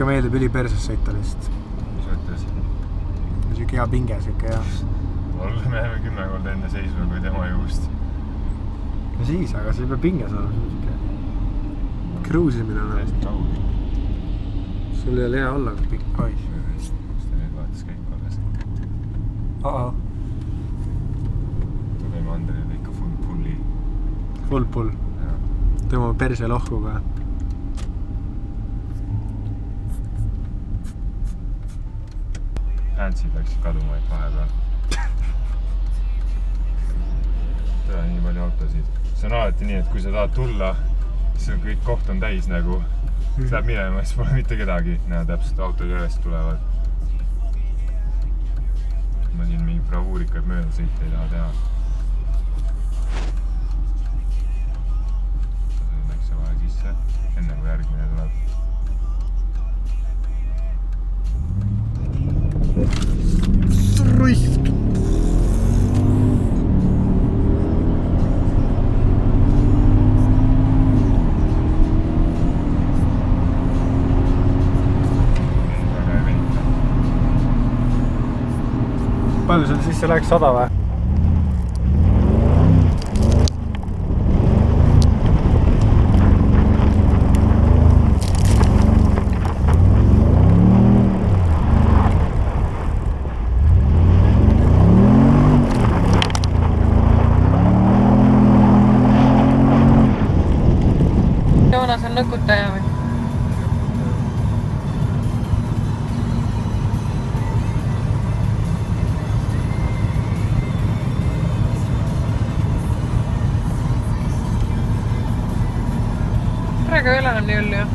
meeldib üliperses sõita lihtsalt. Mis mõttes? Siuke hea pinge, siuke hea. Me läheme 10 korda enne seisma kui tema juust. No siis, aga see peab pinges olema. Siuke kruusimine on. Täiesti rahul. Sul ei ole hea olla, kui pikk. Oi. Kas ta nüüd vaatas kõik alles? Tuleme Andrile ikka full pulli. Full pull. Tõmbame perse lohku ka. Häntsid läksid kaduma ainult vahepeal. Tule nii palju autosid. See on alati nii, et kui sa tahad tulla, siis kõik koht on täis nagu. Siis läheb minema, siis pole mitte kedagi. Näe, täpselt autod järjest tulevad. Ma siin mingi bravuurikaid mööda sõita ei taha teha. Läks see vahe sisse, enne kui järgmine tuleb. Ruist! Palju sul sisse läheks 100 või? Joonas on nõkutaja või? Praegu ei ole enam nii hullu, jah?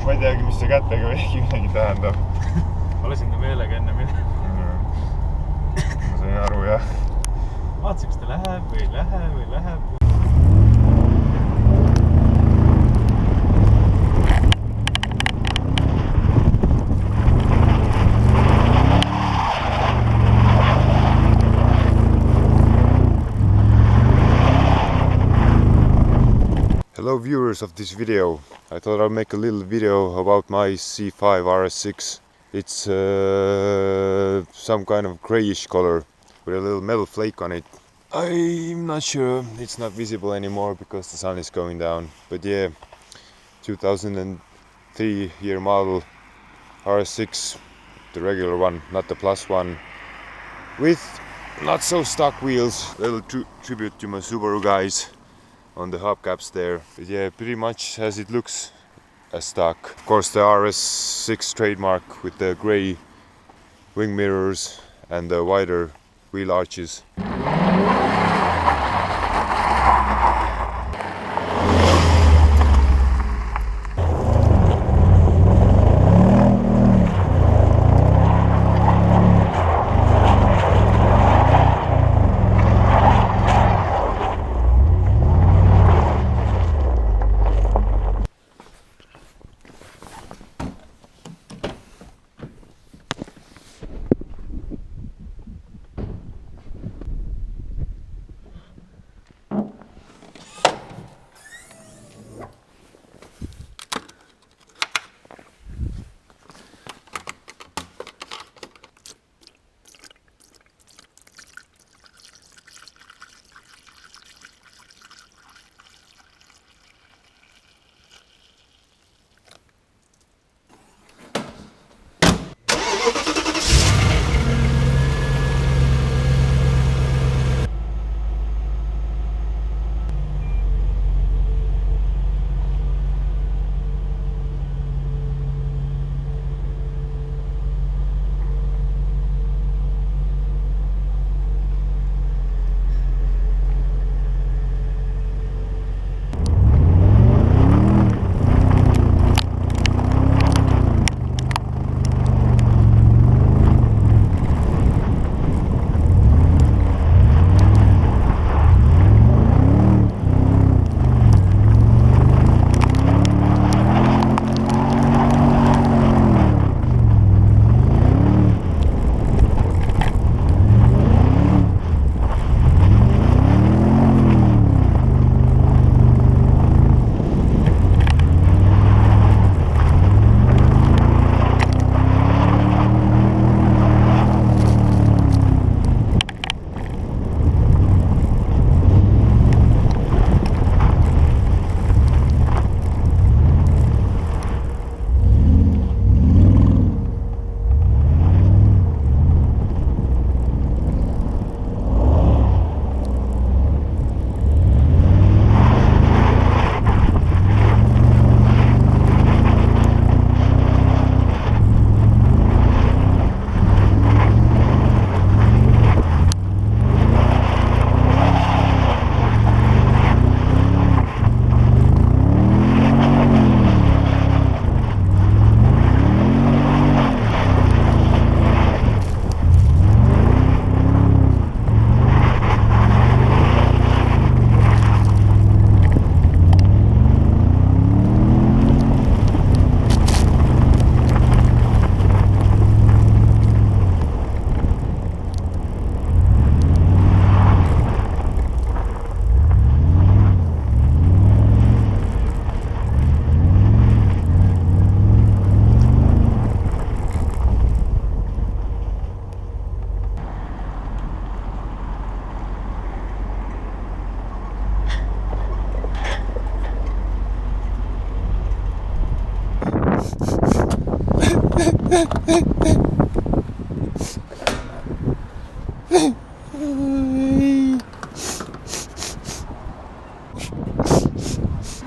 Ma ei teagi, mis see kätega veegi midagi tähendab. Ma lasin ta meelega enne minna. Ma sain aru, jah. Vaatsi, kas ta läheb või läheb. Hello viewers of this video. I thought I'll make a little video about my C5 RS6. It's some kind of grayish color with a little metal flake on it. I'm not sure, it's not visible anymore because the sun is going down. But yeah, 2003 year model RS6, the regular one, not the plus one, with not so stock wheels. Little tribute to my Subaru guys on the hubcaps there. But yeah, pretty much as it looks as stock. Of course the RS6 trademark with the grey wing mirrors and the wider wheel arches.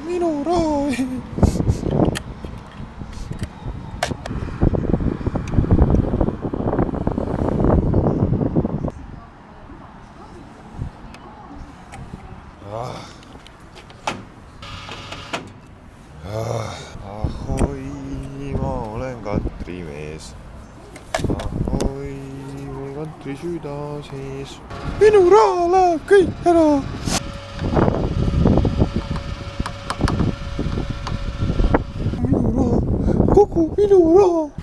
minu raha. Ahoi, ma olen Katri mees. Ahoi, mul Katri süda sees. Minu raha läheb kõik ära. Minu raha, kogu minu raha.